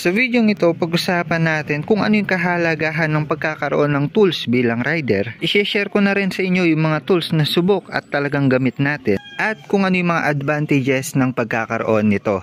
Sa video ito, pag-usapan natin kung ano yung kahalagahan ng pagkakaroon ng tools bilang rider. I-share ko na rin sa inyo yung mga tools na subok at talagang gamit natin at kung ano yung mga advantages ng pagkakaroon nito.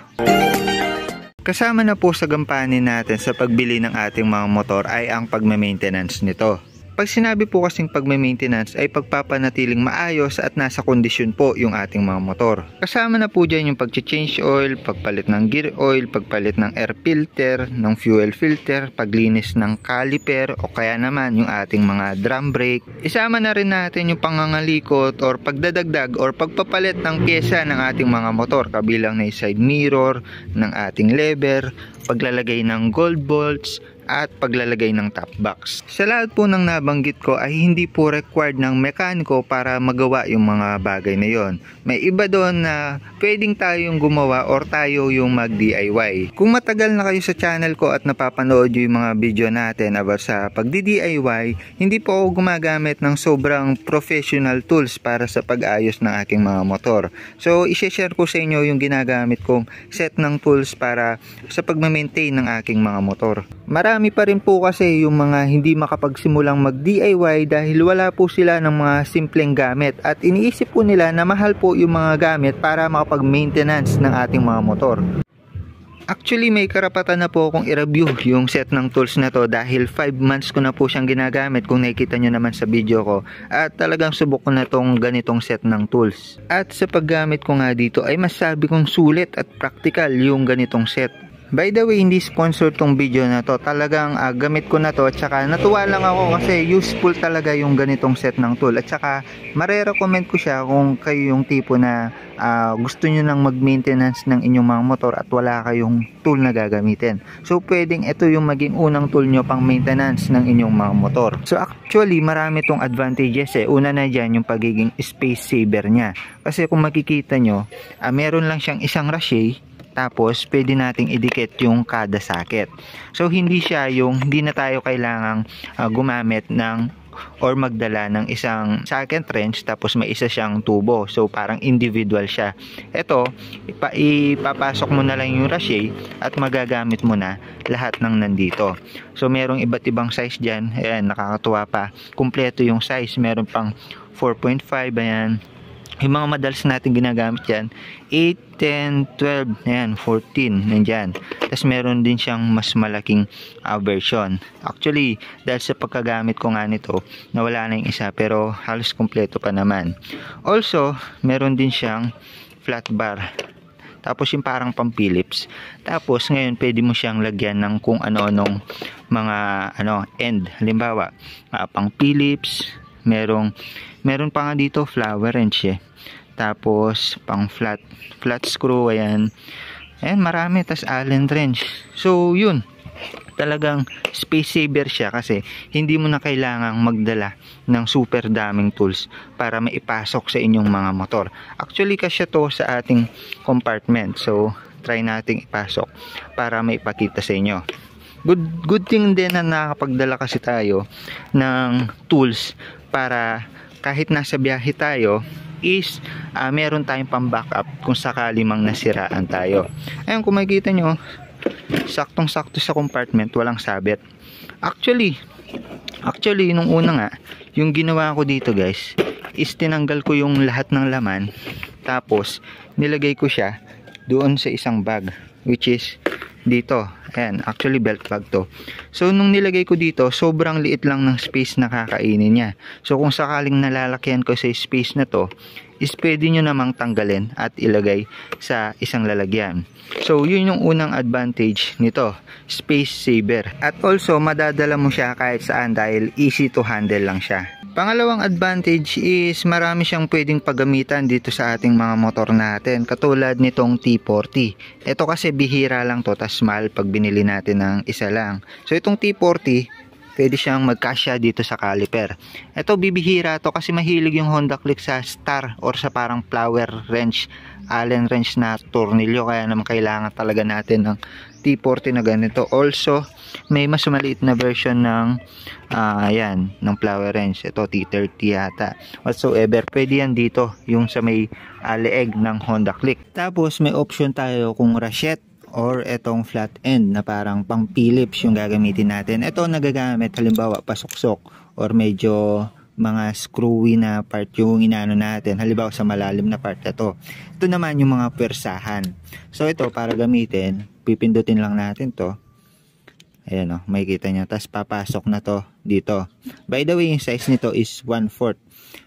Kasama na po sa gampanin natin sa pagbili ng ating mga motor ay ang pagme-maintenance nito. Pag sinabi po kasing pagme-maintenance ay pagpapanatiling maayos at nasa kondisyon po yung ating mga motor. Kasama na po dyan yung pag-change oil, pagpalit ng gear oil, pagpalit ng air filter, ng fuel filter, paglinis ng caliper o kaya naman yung ating mga drum brake. Isama na rin natin yung pangangalikot or pagdadagdag or pagpapalit ng pyesa ng ating mga motor kabilang na yung side mirror, ng ating lever, paglalagay ng gold bolts, at paglalagay ng top box. Sa lahat po ng nabanggit ko ay hindi po required ng mekaniko para magawa yung mga bagay na yon. May iba doon na pwedeng tayong gumawa or tayo yung mag DIY. Kung matagal na kayo sa channel ko at napapanood yung mga video natin about sa pagdi-DIY, hindi po ako gumagamit ng sobrang professional tools para sa pag-ayos ng aking mga motor. So i-share ko sa inyo yung ginagamit kong set ng tools para sa pag-maintain ng aking mga motor. Marami pa rin po kasi yung mga hindi makapagsimulang mag-DIY dahil wala po sila ng mga simpleng gamit at iniisip po nila na mahal po yung mga gamit para makapag-maintenance ng ating mga motor. Actually, may karapatan na po akong i-review yung set ng tools na to dahil 5 months ko na po siyang ginagamit kung nakikita nyo naman sa video ko at talagang subok ko na tong ganitong set ng tools. At sa paggamit ko nga dito ay masabi kong sulit at practical yung ganitong set. By the way, hindi sponsor tong video na to. Talagang gamit ko na to at saka natuwa lang ako kasi useful talaga yung ganitong set ng tool. At saka mare-recommend ko siya kung kayo yung tipo na gusto nyo nang mag-maintenance ng inyong mga motor at wala kayong tool na gagamitin. So pwedeng ito yung maging unang tool nyo pang maintenance ng inyong mga motor. So actually marami tong advantages eh. Una na dyan yung pagiging space saver nya. Kasi kung makikita nyo, meron lang siyang isang rachet. Tapos, pwede nating idikit yung kada socket. So, hindi na tayo kailangang gumamit ng or magdala ng isang socket wrench tapos may isa siyang tubo. So, parang individual siya. Ito, ipapasok mo na lang yung rachet at magagamit mo na lahat ng nandito. So, merong iba't ibang size dyan. Ayan, nakakatuwa pa. Kumpleto yung size. Meron pang 4.5, ayan. Yung mga madalas natin ginagamit yan 8, 10, 12, ayan, 14 nandyan. Tapos meron din siyang mas malaking version. Actually, dahil sa pagkagamit ko nga nito, nawala na yung isa pero halos kompleto pa naman. Also, meron din siyang flat bar. Tapos yung parang pang Phillips. Tapos ngayon pwede mo siyang lagyan ng kung ano-anong mga end. Halimbawa, pang Phillips, meron pa nga dito flower wrench eh. Tapos pang flat screw, ayan marami. Tas Allen wrench. So yun, talagang space saver siya kasi hindi mo na kailangang magdala ng super daming tools para maipasok sa inyong mga motor. Actually kasya to sa ating compartment. So try nating ipasok para maipakita sa inyo. Good thing din na nakakapagdala kasi tayo ng tools para kahit nasa biyahe tayo is meron tayong pang backup kung sakali mang nasiraan tayo. Ayun, kung makikita nyo, saktong sakto sa compartment, walang sabit. Actually nung una nga, yung ginawa ko dito guys is tinanggal ko yung lahat ng laman tapos nilagay ko siya doon sa isang bag which is dito. Ayan, actually belt bag to. So nung nilagay ko dito, sobrang liit lang ng space na kakainin niya. So kung sakaling nalalakyan ko sa space na to, is pwede nyo namang tanggalin at ilagay sa isang lalagyan. So yun yung unang advantage nito, space saver. At also madadala mo siya kahit saan dahil easy to handle lang siya. Pangalawang advantage is marami siyang pwedeng paggamitan dito sa ating mga motor natin, katulad nitong T40. Ito kasi bihira lang to, tas mahal pag binili natin ng isa lang. So itong T40, pwede siyang magkasya dito sa caliper. Ito bibihira to kasi mahilig yung Honda Click sa star or sa parang flower wrench, Allen wrench na tornilyo, kaya naman kailangan talaga natin ng T40 na ganito. Also, may mas maliit na version ng ng flower wrench. Ito T30 yata. Whatsoever, pwede yan dito, yung sa may leeg ng Honda Click. Tapos may option tayo kung ratchet or etong flat end na parang pang Phillips yung gagamitin natin. Ito nagagamit halimbawa pasuksok or medyo mga screwy na part yung inano natin, halimbawa sa malalim na part. Ito naman yung mga persahan. So ito para gamitin, pipindutin lang natin to. Ayan o, makikita nyo. Tapos papasok na to dito. By the way, yung size nito is 1/4.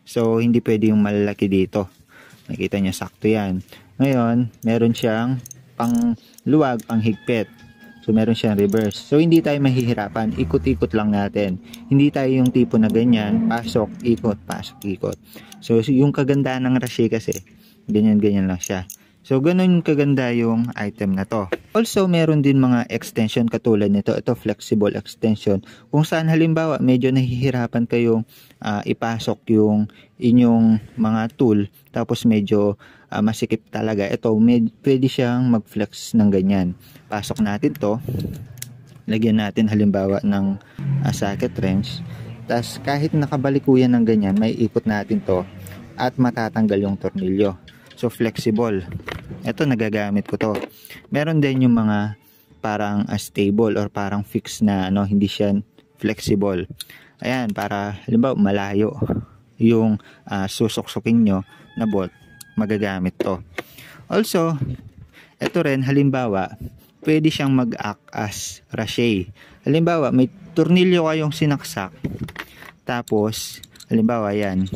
So hindi pwede yung malalaki dito. Makikita nyo, sakto yan. Ngayon, meron siyang pang luwag, pang higpit. So meron siyang reverse. So hindi tayo mahihirapan, ikot-ikot lang natin. Hindi tayo yung tipo na ganyan, pasok, ikot, pasok, ikot. So yung kaganda ng Rashi kasi, ganyan-ganyan lang siya. So ganun kaganda yung item na to. Also meron din mga extension katulad nito. Ito flexible extension. Kung saan halimbawa medyo nahihirapan kayong ipasok yung inyong mga tool. Tapos medyo masikip talaga. Ito pwede siyang mag-flex ng ganyan. Pasok natin to. Lagyan natin halimbawa ng socket wrench. Tapos kahit nakabalikuyan ng ganyan, may ikot natin to. At matatanggal yung tornilyo. So flexible. Ito nagagamit ko to. Meron din yung mga parang stable or parang fixed na hindi siya flexible. Ayan, para halimbawa malayo yung susuksukin nyo na bolt, magagamit to. Also, ito rin halimbawa, pwede siyang mag-act as Rashi. Halimbawa, may tornilyo kayong sinaksak. Tapos, halimbawa yan.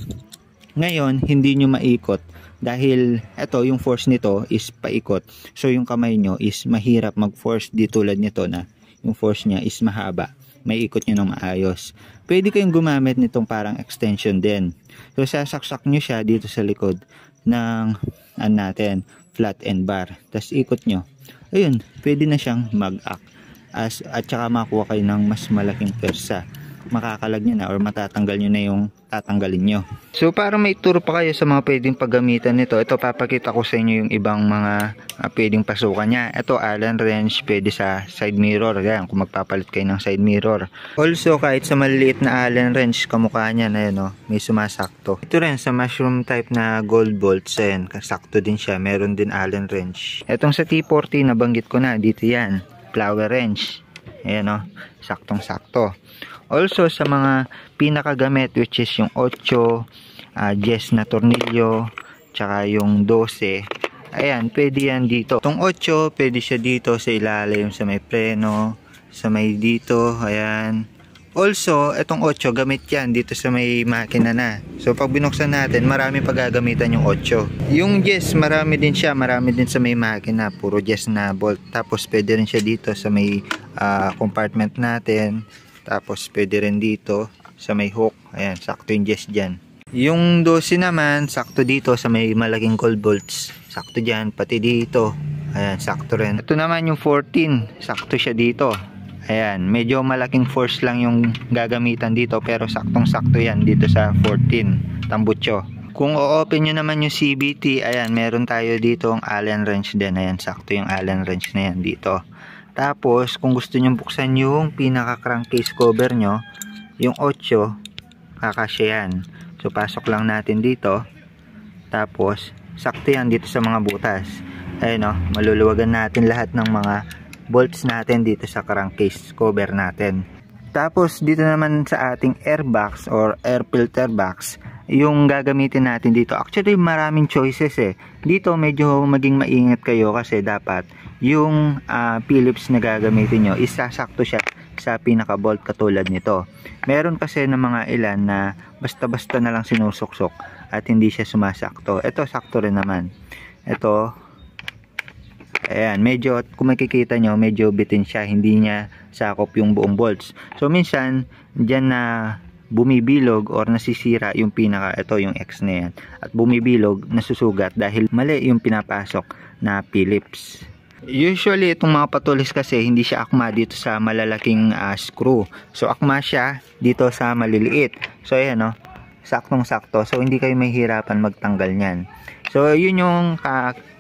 Ngayon, hindi nyo maikot. Dahil ito, yung force nito is paikot. So yung kamay nyo is mahirap mag-force di tulad nito na yung force niya is mahaba. May ikot nyo ng maayos. Pwede kayong gumamit nitong parang extension din. So sasaksak nyo siya dito sa likod ng natin, flat end bar. Tapos ikot nyo. Ayun, pwede na siyang mag-act. At saka makuha kayo ng mas malaking persa. Makakalag nyo na or matatanggal nyo na yung tatanggalin nyo. So para may tour pa kayo sa mga pwedeng paggamitan nito, ito papakita ko sa inyo yung ibang mga pwedeng pasukan niya. Ito Allen wrench, pwede sa side mirror. Yan, kung magpapalit kayo ng side mirror. Also kahit sa maliliit na Allen wrench, kamukha niya na yun, may sumasakto. Ito rin sa mushroom type na gold bolts, yan, sakto din siya. Meron din Allen wrench. Itong sa T40 nabanggit ko na, dito yan, flower wrench. Ayan o, saktong sakto. Also sa mga pinakagamit which is yung 8 10 na tornilyo tsaka yung 12, ayan, pwede yan dito. Itong 8 pwede siya dito sa ilalim sa may preno, sa may dito, ayan. Also itong 8 gamit yan dito sa may makina na. So pag binuksan natin, marami paggagamitan yung 8. Yung 10 marami din siya, marami din sa may makina, puro 10 na bolt. Tapos pwede rin siya dito sa may compartment natin. Tapos pwede rin dito sa may hook. Ayan, sakto yung 10 dyan. Yung 12 naman, sakto dito sa may malaking gold bolts. Sakto dyan, pati dito. Ayan, sakto rin. Ito naman yung 14, sakto siya dito. Ayan, medyo malaking force lang yung gagamitan dito. Pero saktong sakto yan dito sa 14, tambutso. Kung o-open nyo naman yung CVT, ayan, meron tayo dito ang Allen wrench din. Ayan, sakto yung Allen wrench na yan dito. Tapos, kung gusto nyo buksan yung pinaka crankcase cover nyo, yung 8, kakasya yan. So, pasok lang natin dito. Tapos, sakto yan dito sa mga butas. Ayun o, maluluwagan natin lahat ng mga bolts natin dito sa crankcase cover natin. Tapos, dito naman sa ating air box or air filter box, yung gagamitin natin dito. Actually, maraming choices eh. Dito, medyo maging maingat kayo kasi dapat yung Phillips na gagamitin nyo, isasakto siya sa pinaka bolt katulad nito. Meron kasi ng mga ilan na basta-basta na lang sinusuksok at hindi siya sumasakto. Ito, sakto rin naman. Ito, ayan, medyo, kung makikita nyo, medyo bitin siya. Hindi niya sakop yung buong bolts. So, minsan, dyan na bumibilog or nasisira yung pinaka, ito yung X na yan. At bumibilog, nasusugat dahil mali yung pinapasok na Phillips. Usually itong mga patulis kasi hindi siya akma dito sa malalaking screw. So akma siya dito sa maliliit. So ayan o, saktong sakto. So hindi kayo mahihirapan magtanggal niyan. So yun yung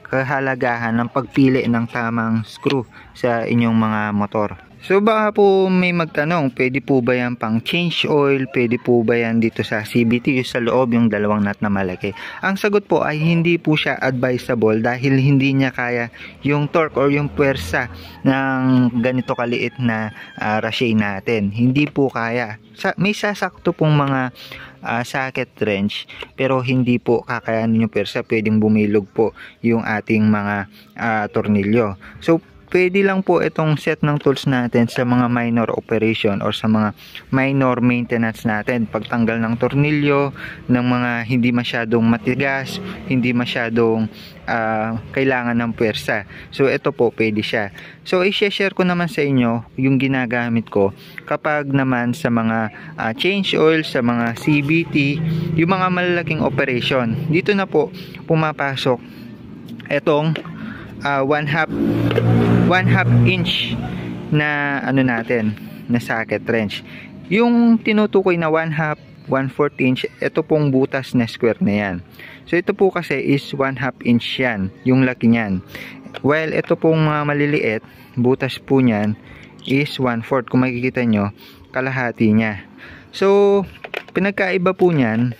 kahalagahan ng pagpili ng tamang screw sa inyong mga motor. So baka po may magtanong, pwede po ba yan pang change oil? Pwede po ba yan dito sa CVT, yung sa loob, yung dalawang nut na malaki? Ang sagot po ay hindi po siya advisable dahil hindi niya kaya yung torque or yung puwersa ng ganito kaliit na rachet natin. Hindi po kaya. May sasakto pong mga socket wrench pero hindi po kakayanin yung puwersa. Pwedeng bumilog po yung ating mga tornilyo. So pwede lang po itong set ng tools natin sa mga minor operation or sa mga minor maintenance natin. Pagtanggal ng tornilyo, ng mga hindi masyadong matigas, hindi masyadong kailangan ng puwersa. So ito po pwede siya. So i-share ko naman sa inyo yung ginagamit ko kapag naman sa mga change oil, sa mga CVT, yung mga malalaking operation. Dito na po pumapasok itong 1/2 inch na natin na socket wrench. Yung tinutukoy na 1/4 inch, ito pong butas na square na yan. So ito po kasi is 1/2 inch yan, yung laki niyan. While ito pong maliliit, butas po niyan is 1/4. Kung makikita nyo, kalahati niya. So pinagkaiba po niyan,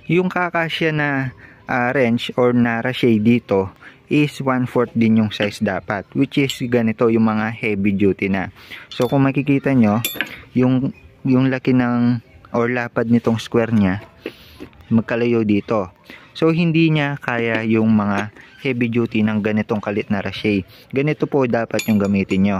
yung kakasya na wrench or na rachet dito is 1/4 din yung size dapat, which is ganito yung mga heavy duty na. So kung makikita nyo, yung laki ng or lapad nitong square nya magkalayo dito. So hindi niya kaya yung mga heavy duty ng ganitong kalit na rachet. Ganito po dapat yung gamitin nyo.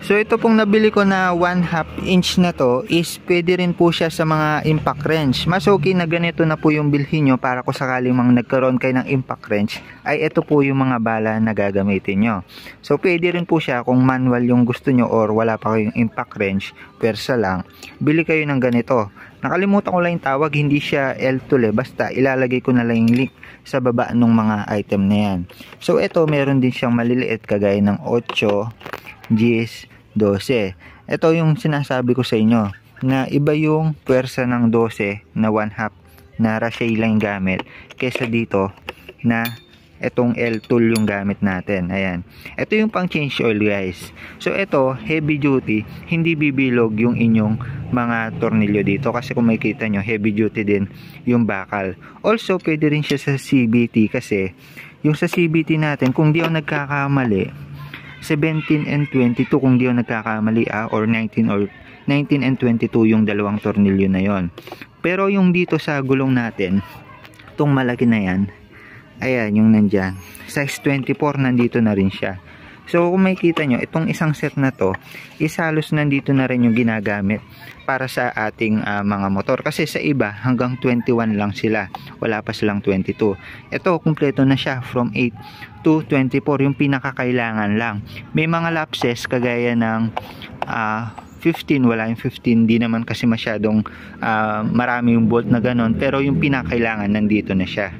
So ito pong nabili ko na 1/2 inch na to is pwede rin po siya sa mga impact wrench. Mas okay na ganito na po yung bilhin nyo para kung sakaling mang nagkaroon kayo ng impact wrench ay ito po yung mga bala na gagamitin nyo. So pwede rin po siya kung manual yung gusto nyo or wala pa kayong impact wrench, persa lang, bili kayo ng ganito. Nakalimutan ko lang yung tawag, hindi siya L-tool basta ilalagay ko na lang yung link sa baba ng mga item na yan. So ito meron din siyang maliliit kagaya ng 8, 10, 12. Ito yung sinasabi ko sa inyo na iba yung puwersa ng 12 na 1/2 na rachet lang gamit kaysa dito na itong L-tool yung gamit natin. Ayan. Ito yung pang change oil guys. So ito heavy duty, hindi bibilog yung inyong mga tornilyo dito kasi kung makikita nyo heavy duty din yung bakal. Also pwede rin siya sa CVT kasi yung sa CVT natin kung di ako nagkakamali 17 and 22 kung di ako nagkakamali or 19 and 22 yung dalawang tornilyo na yon. Pero yung dito sa gulong natin, itong malaki na yan, ayan yung nandyan, size 24 nandito na rin siya. So kung makikita nyo, itong isang set na to is halos nandito na rin yung ginagamit para sa ating mga motor. Kasi sa iba hanggang 21 lang sila, wala pa silang 22. Ito kumpleto na siya from 8 to 24, yung pinakakailangan lang. May mga lapses kagaya ng 15, wala yung 15, di naman kasi masyadong marami yung bolt na ganon, pero yung pinakailangan nandito na siya.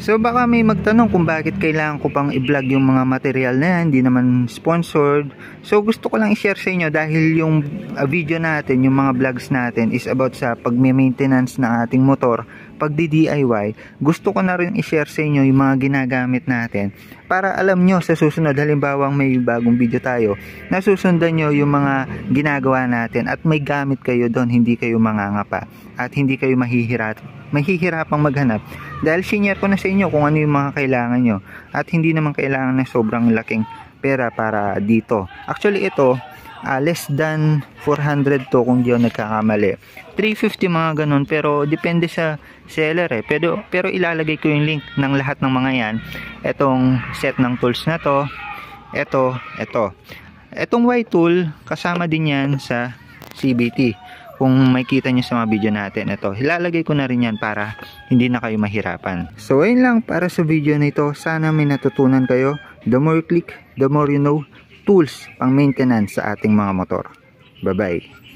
So baka may magtanong kung bakit kailangan ko pang i-vlog yung mga material na yan, hindi naman sponsored. So gusto ko lang i-share sa inyo dahil yung video natin, yung mga vlogs natin is about sa pag-maintenance ng ating motor, pag-DIY. Gusto ko na rin i-share sa inyo yung mga ginagamit natin para alam nyo sa susunod, halimbawa may bagong video tayo, nasusundan nyo yung mga ginagawa natin at may gamit kayo doon, hindi kayo mangangapa at hindi kayo mahihirapang maghanap dahil senior ko na sa inyo kung ano yung mga kailangan nyo at hindi naman kailangan na sobrang laking pera para dito. Actually ito less than 400 to kung di ako nagkakamali, 350 mga ganun, pero depende sa seller pero ilalagay ko yung link ng lahat ng mga yan, etong set ng tools na to, etong Y tool kasama din yan sa CVT. Kung makikita nyo sa mga video natin, ito, ilalagay ko na rin yan para hindi na kayo mahirapan. So, ayun lang para sa video na ito. Sana may natutunan kayo. The more you click, the more you know. Tools pang maintenance sa ating mga motor. Bye-bye.